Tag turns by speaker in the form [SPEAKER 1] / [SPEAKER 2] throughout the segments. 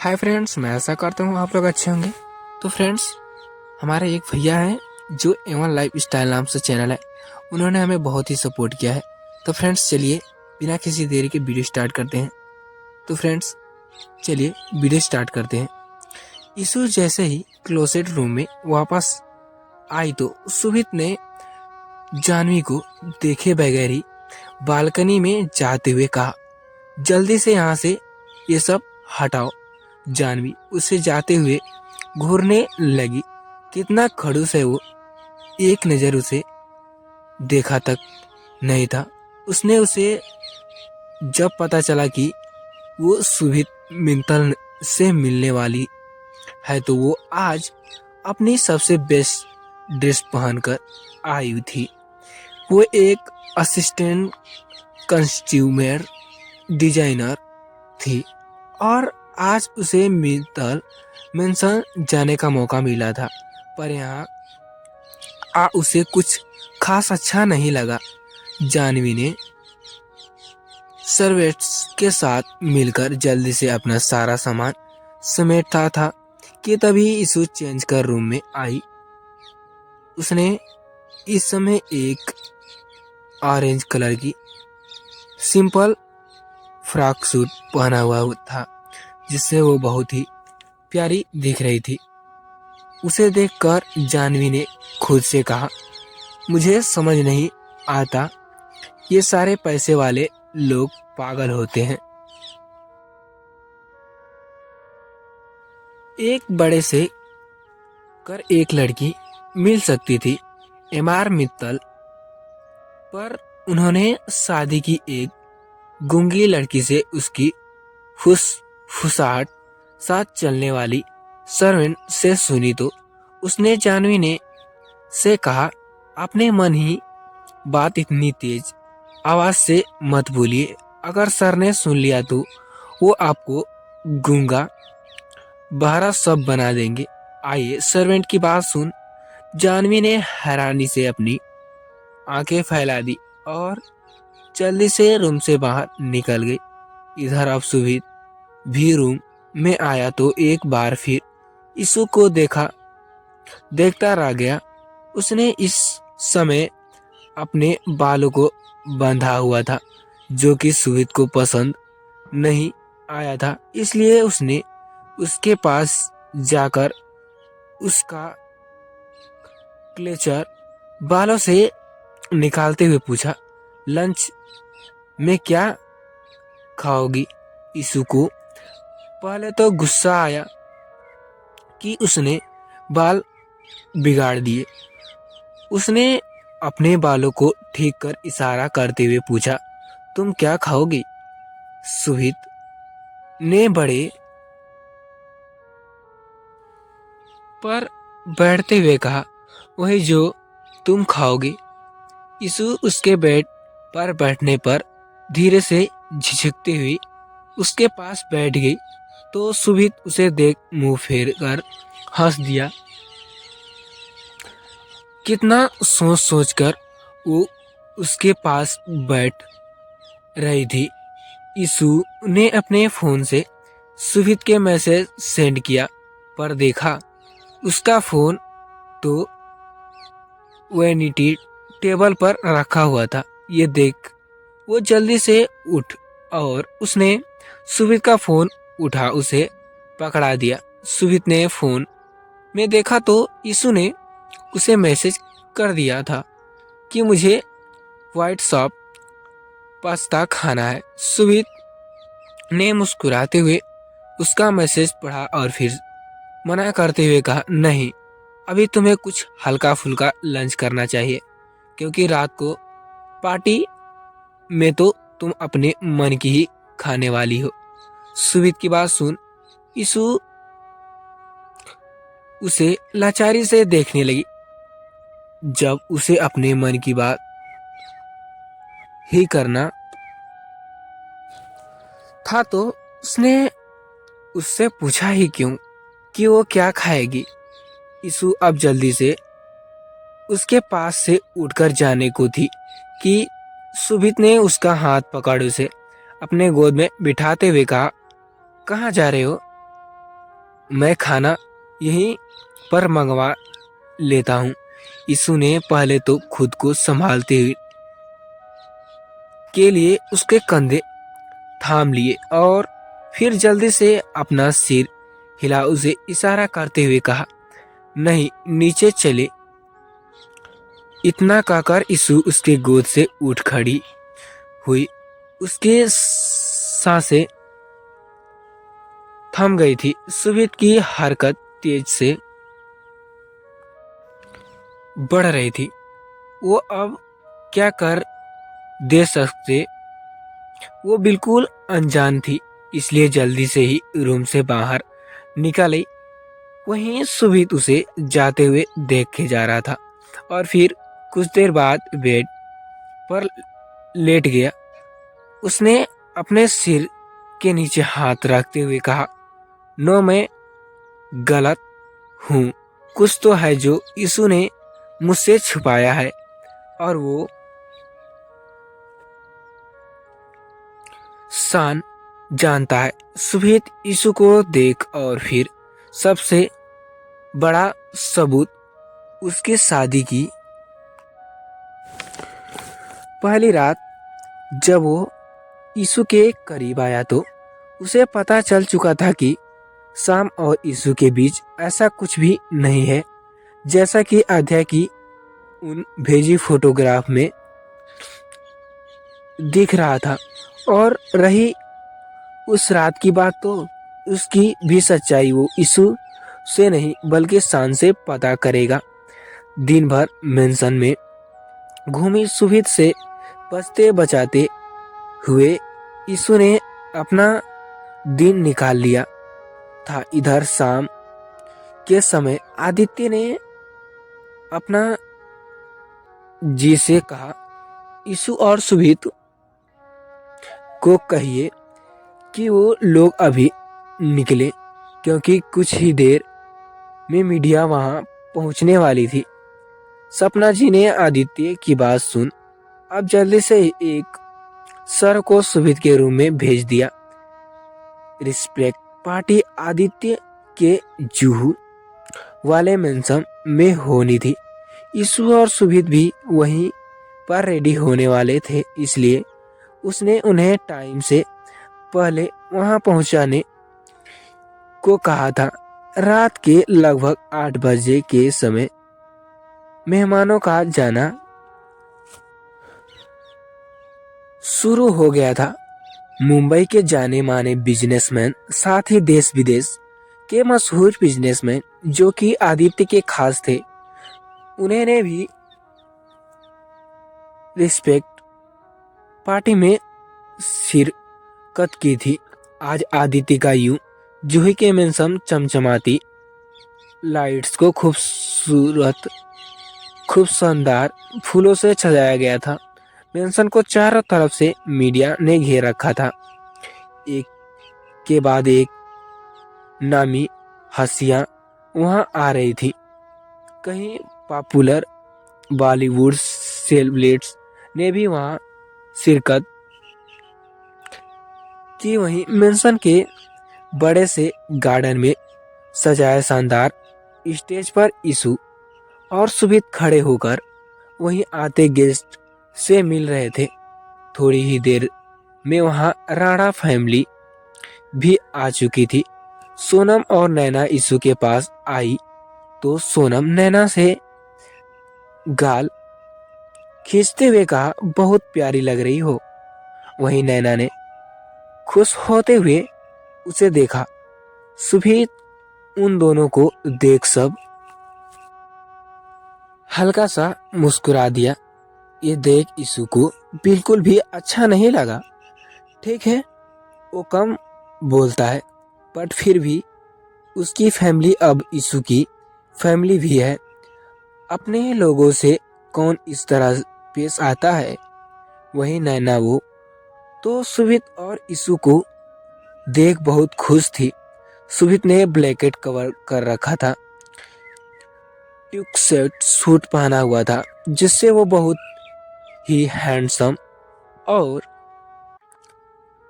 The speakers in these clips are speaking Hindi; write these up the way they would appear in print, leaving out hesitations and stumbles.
[SPEAKER 1] हाय फ्रेंड्स, मैं आशा करता हूँ आप लोग अच्छे होंगे। तो फ्रेंड्स, हमारे एक भैया हैं जो एवन लाइफ स्टाइल नाम से चैनल है, उन्होंने हमें बहुत ही सपोर्ट किया है। तो फ्रेंड्स चलिए बिना किसी देरी के वीडियो स्टार्ट करते हैं। तो फ्रेंड्स चलिए वीडियो स्टार्ट करते हैं। यीशु जैसे ही क्लोसेट रूम में वापस आई तो सुमित ने जानवी को देखे बगैर ही बालकनी में जाते हुए कहा, जल्दी से यहाँ से ये सब हटाओ। जानवी उसे जाते हुए घूरने लगी। कितना खड़ूस है वो, एक नजर उसे देखा तक नहीं था। उसने उसे जब पता चला कि वो सुमित मित्तल से मिलने वाली है तो वो आज अपनी सबसे बेस्ट ड्रेस पहनकर आई हुई थी। वो एक असिस्टेंट कंज्यूमर डिजाइनर थी और आज उसे मित्तल मेंशन जाने का मौका मिला था, पर यहाँ उसे कुछ खास अच्छा नहीं लगा। जानवी ने सर्वेंट्स के साथ मिलकर जल्दी से अपना सारा सामान समेटता था कि तभी यीशु चेंज कर रूम में आई। उसने इस समय एक ऑरेंज कलर की सिंपल फ्रॉक सूट पहना हुआ था, जिससे वो बहुत ही प्यारी दिख रही थी। उसे देखकर जानवी ने खुद से कहा, मुझे समझ नहीं आता ये सारे पैसे वाले लोग पागल होते हैं। एक बड़े से कर एक लड़की मिल सकती थी एमआर मित्तल, पर उन्होंने शादी की एक गूंगी लड़की से उसकी फुसफुसाहट साथ चलने वाली सर्वेंट से सुनी तो उसने जानवी ने से कहा, अपने मन ही बात इतनी तेज आवाज से मत बोलिए, अगर सर ने सुन लिया तो वो आपको गूंगा बहरा सब बना देंगे। आइए। सर्वेंट की बात सुन जानवी ने हैरानी से अपनी आंखें फैला दी और जल्दी से रूम से बाहर निकल गई। इधर अब सुमित भी रूम में आया तो एक बार फिर यीशु को देखता रह गया। उसने इस समय अपने बालों को बंधा हुआ था, जो कि सुमित को पसंद नहीं आया था। इसलिए उसने उसके पास जाकर उसका क्लेचर बालों से निकालते हुए पूछा, लंच में क्या खाओगी? यीशु को पहले तो गुस्सा आया कि उसने बाल बिगाड़ दिए। उसने अपने बालों को ठीक कर इशारा करते हुए पूछा, तुम क्या खाओगी? सुमित ने बड़े पर बैठते हुए कहा, वही जो तुम खाओगे। यीशु उसके बेड पर बैठने पर धीरे से झिझकती हुई उसके पास बैठ गई तो सुमित उसे देख मुंह फेर कर हंस दिया। कितना सोच सोचकर वो उसके पास बैठ रही थी। यीशु ने अपने फोन से सुमित के मैसेज सेंड किया, पर देखा उसका फोन तो वैनिटी टेबल पर रखा हुआ था। ये देख वो जल्दी से उठ और उसने सुमित का फोन उठा उसे पकड़ा दिया। सुमित ने फोन में देखा तो यीशु ने उसे मैसेज कर दिया था कि मुझे व्हाइट सॉस पास्ता खाना है। सुमित ने मुस्कुराते हुए उसका मैसेज पढ़ा और फिर मना करते हुए कहा, नहीं, अभी तुम्हें कुछ हल्का फुल्का लंच करना चाहिए, क्योंकि रात को पार्टी में तो तुम अपने मन की ही खाने वाली हो। सुमित की बात सुन यीशु उसे लाचारी से देखने लगी। जब उसे अपने मन की बात ही करना था तो उसने उससे पूछा ही क्यों कि वो क्या खाएगी। यीशु अब जल्दी से उसके पास से उठकर जाने को थी कि सुमित ने उसका हाथ पकड़ उसे अपने गोद में बिठाते हुए कहा, कहाँ जा रहे हो? मैं खाना यहीं पर मंगवा लेता हूँ। यीशु ने पहले तो खुद को संभालते हुए के लिए उसके कंधे थाम लिए और फिर जल्दी से अपना सिर हिला उसे इशारा करते हुए कहा, नहीं, नीचे चले। इतना कहकर यीशु उसके गोद से उठ खड़ी हुई। उसके सांसें थम गई थी। सुबीत की हरकत तेज से बढ़ रही थी। वो अब क्या कर दे सकते, वो बिल्कुल अनजान थी, इसलिए जल्दी से ही रूम से बाहर निकल आई। वहीं सुबीत उसे जाते हुए देखे जा रहा था और फिर कुछ देर बाद बेड पर लेट गया। उसने अपने सिर के नीचे हाथ रखते हुए कहा, नो, मैं गलत हूँ। कुछ तो है जो यीशु ने मुझसे छुपाया है और वो सान जानता है। सुबीत यीशु को देख और फिर सबसे बड़ा सबूत उसकी शादी की पहली रात जब वो यीशु के करीब आया तो उसे पता चल चुका था कि शाम और यीशु के बीच ऐसा कुछ भी नहीं है जैसा कि अध्याय की उन भेजी फोटोग्राफ में दिख रहा था। और रही उस रात की बात तो उसकी भी सच्चाई वो यीशु से नहीं बल्कि शान से पता करेगा। दिन भर मेंशन में घूमी सुबीत से बचते बचाते हुए यीशु ने अपना दिन निकाल लिया था। इधर शाम के समय आदित्य ने अपना जी से कहा, यीशु और सुबीत को कहिए कि वो लोग अभी निकले क्योंकि कुछ ही देर में मीडिया वहां पहुंचने वाली थी। सपना जी ने आदित्य की बात सुन अब जल्दी से एक सर को सुबीत के रूम में भेज दिया। रिस्पेक्ट पार्टी आदित्य के जूहू वाले मेंशन में होनी थी। यीशु और सुबीत भी वहीं पर रेडी होने वाले थे, इसलिए उसने उन्हें टाइम से पहले वहां पहुंचाने को कहा था। रात के लगभग 8 बजे के समय मेहमानों का जाना शुरू हो गया था। मुंबई के जाने माने बिजनेसमैन, साथ ही देश विदेश के मशहूर बिजनेसमैन जो कि आदित्य के खास थे, उन्होंने भी रिस्पेक्ट पार्टी में शिरकत की थी। आज आदित्य का यूं जूही के मेंशन चमचमाती लाइट्स को खूब शानदार फूलों से सजाया गया था। मेंशन को चारों तरफ से मीडिया ने घेर रखा था। एक के बाद एक नामी हस्तियां वहां आ रही थी। कहीं पॉपुलर बॉलीवुड सेलिब्रिटीज ने भी वहां शिरकत की। वहीं मेंशन के बड़े से गार्डन में सजाए शानदार स्टेज पर यीशु और सुबीत खड़े होकर वहीं आते गेस्ट से मिल रहे थे। थोड़ी ही देर में वहां राणा फैमिली भी आ चुकी थी। सोनम और नैना यीशु के पास आई तो सोनम नैना से गाल खींचते हुए कहा, बहुत प्यारी लग रही हो। वहीं नैना ने खुश होते हुए उसे देखा। सुबीत उन दोनों को देख सब हल्का सा मुस्कुरा दिया। ये देख यीशु को बिल्कुल भी अच्छा नहीं लगा। ठीक है, वो कम बोलता है, बट फिर भी उसकी फैमिली अब यीशु की फैमिली भी है। अपने लोगों से कौन इस तरह पेश आता है। वही नैना वो तो सुबीत और यीशु को देख बहुत खुश थी। सुबीत ने ब्लैकेट कवर कर रखा था, ट्यूक सेट सूट पहना हुआ था जिससे वो बहुत ही हैंडसम और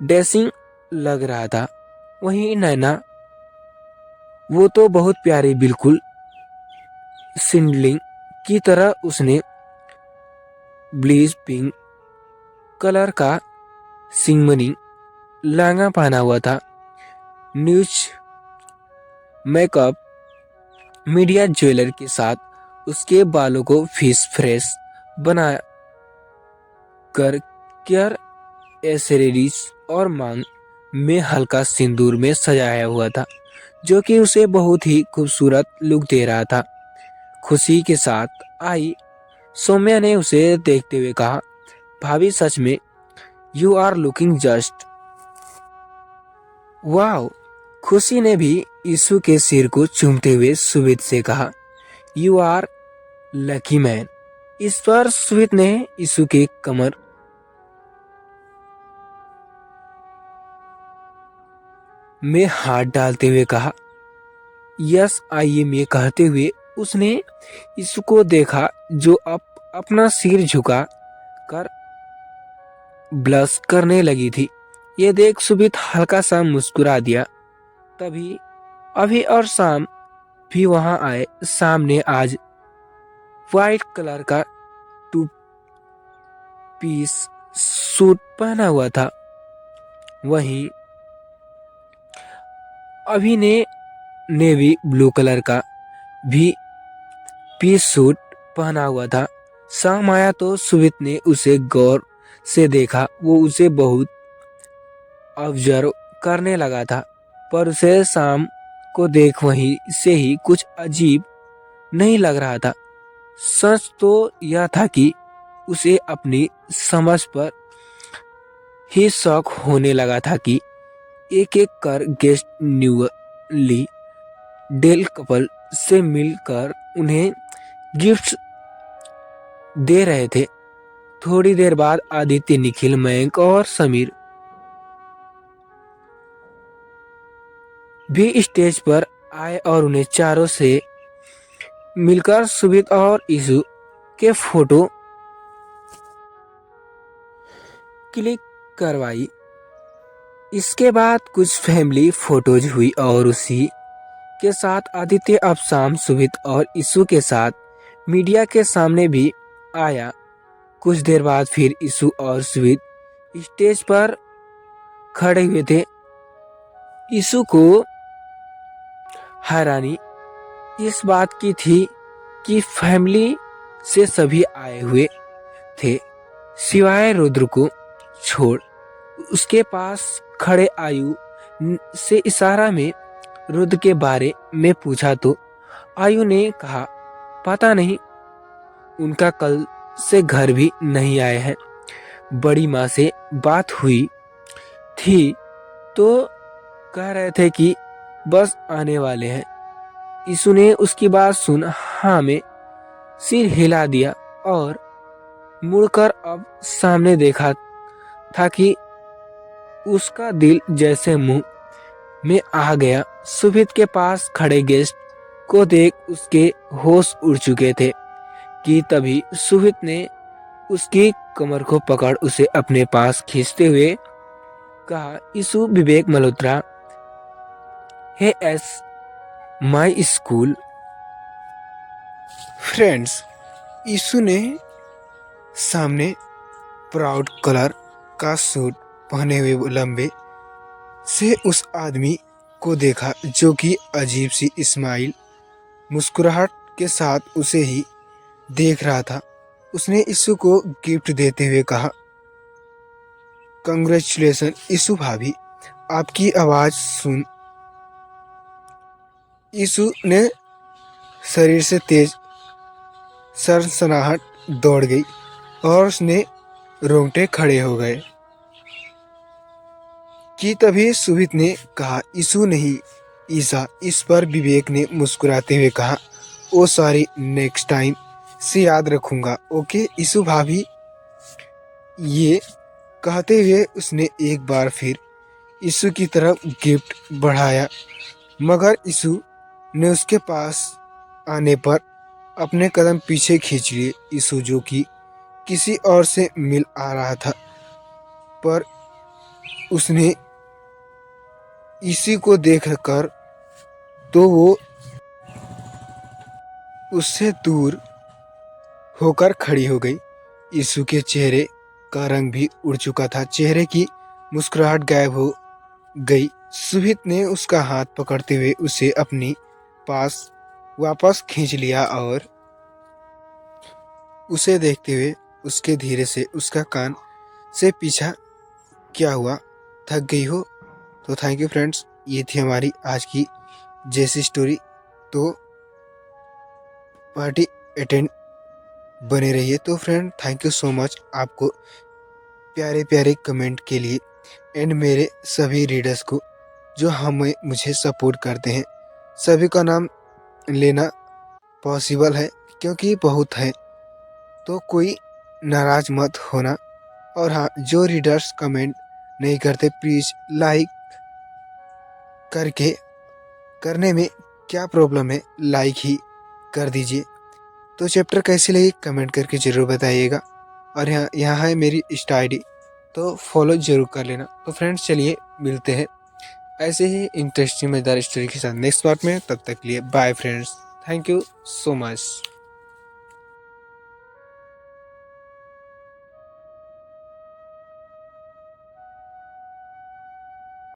[SPEAKER 1] डैशिंग लग रहा था। वहीं नैना वो तो बहुत प्यारी, बिल्कुल सिंडलिंग की तरह। उसने ब्लीच पिंक कलर का सिंगमनी लहंगा पहना हुआ था। न्यूज मेकअप मीडिया ज्वेलर के साथ उसके बालों को फिश फ्रेश बना कर केयर एसेसरीज और मांग में हल्का सिंदूर में सजाया हुआ था, जो कि उसे बहुत ही खूबसूरत लुक दे रहा था। खुशी के साथ आई सौम्या ने उसे देखते हुए कहा, भाभी सच में you are looking just wow. Khushi ने भी यीशु के सिर को चूमते हुए सुवित से कहा, यू आर लकी मैन। इस पर सुवित ने यीशु के कमर में हाथ डालते हुए कहा, यस आई एम। ये कहते हुए उसने यीशु को देखा, जो अपना सिर झुका कर ब्लश करने लगी थी। ये देख सुबित हल्का सा मुस्कुरा दिया। तभी अभी और शाम भी वहां आए। सामने आज व्हाइट कलर का टू पीस सूट पहना हुआ था। वहीं अभी ने नेवी ब्लू कलर का भी पीस सूट पहना हुआ था। शाम आया तो सुमित ने उसे गौर से देखा। वो उसे बहुत ऑब्जर्व करने लगा था, पर उसे शाम को देख वहीं से ही कुछ अजीब नहीं लग रहा था। सच तो यह था कि उसे अपनी समझ पर ही शौक होने लगा था कि एक एक कर गेस्ट न्यूली डेल कपल से मिलकर उन्हें गिफ्ट्स दे रहे थे। थोड़ी देर बाद आदित्य, निखिल, मयंक और समीर भी स्टेज पर आए और उन्हें चारों से मिलकर सुमित और यीशु के फोटो क्लिक करवाई। इसके बाद कुछ फैमिली फोटोज हुई और उसी के साथ आदित्य अब शाम, सुमित और यीशु के साथ मीडिया के सामने भी आया। कुछ देर बाद फिर यीशु और सुमित स्टेज पर खड़े हुए थे। यीशु को हैरानी इस बात की थी कि फैमिली से सभी आए हुए थे, सिवाय रुद्र को छोड़। उसके पास खड़े आयु से इशारा में रुद्र के बारे में पूछा तो आयु ने कहा, पता नहीं, उनका कल से घर भी नहीं आए हैं। बड़ी माँ से बात हुई थी तो कह रहे थे कि बस आने वाले हैं। यीशु ने उसकी बात सुन हाँ में सिर हिला दिया और मुड़कर अब सामने देखा था कि उसका दिल जैसे मुंह में आ गया। सुमित के पास खड़े गेस्ट को देख उसके होश उड़ चुके थे कि तभी सुमित ने उसकी कमर को पकड़ उसे अपने पास खींचते हुए कहा, यीशु विवेक मल्होत्रा है एस माई स्कूल फ्रेंड्स। यीशु ने सामने प्राउड कलर का सूट पहने हुए लंबे से उस आदमी को देखा, जो कि अजीब सी स्माइल मुस्कुराहट के साथ उसे ही देख रहा था। उसने यीशु को गिफ्ट देते हुए कहा, कंग्रेचुलेशन यीशु भाभी, आपकी आवाज सुन यीशु ने शरीर से तेज सनसनाहट दौड़ गई और उसने रोंगटे खड़े हो गए कि तभी सुमित ने कहा, यीशु नहीं ईसा। इस पर विवेक ने मुस्कुराते हुए कहा, ओ सॉरी, नेक्स्ट टाइम से याद रखूंगा, ओके यीशु भाभी। ये कहते हुए उसने एक बार फिर यीशु की तरफ गिफ्ट बढ़ाया, मगर यीशु ने उसके पास आने पर अपने कदम पीछे खींच लिए। यीशु, जो कि किसी और से मिल आ रहा था, पर उसने इसी को देखकर
[SPEAKER 2] तो वो उससे दूर होकर खड़ी हो गई। यीशु के चेहरे का रंग भी उड़ चुका था, चेहरे की मुस्कुराहट गायब हो गई। सुहित ने उसका हाथ पकड़ते हुए उसे अपनी पास वापस खींच लिया और उसे देखते हुए उसके धीरे से उसका कान से पीछा क्या हुआ, थक गई हो? तो थैंक यू फ्रेंड्स, ये थी हमारी आज की जैसी स्टोरी। तो पार्टी अटेंड बने रहिए। तो friend thank you so much आपको प्यारे प्यारे कमेंट के लिए एंड मेरे सभी रीडर्स को जो मुझे सपोर्ट करते हैं। सभी का नाम लेना पॉसिबल है क्योंकि बहुत है, तो कोई नाराज मत होना। और हाँ, जो रीडर्स कमेंट नहीं करते प्लीज लाइक करके, करने में क्या प्रॉब्लम है, लाइक ही कर दीजिए। तो चैप्टर कैसी लगी कमेंट करके ज़रूर बताइएगा। और यहाँ है मेरी इंस्टा ID, तो फॉलो जरूर कर लेना। तो फ्रेंड्स चलिए मिलते हैं ऐसे ही इंटरेस्टिंग मजेदार स्टोरी के साथ नेक्स्ट पार्ट में। तब तक के लिए bye friends, thank you so much.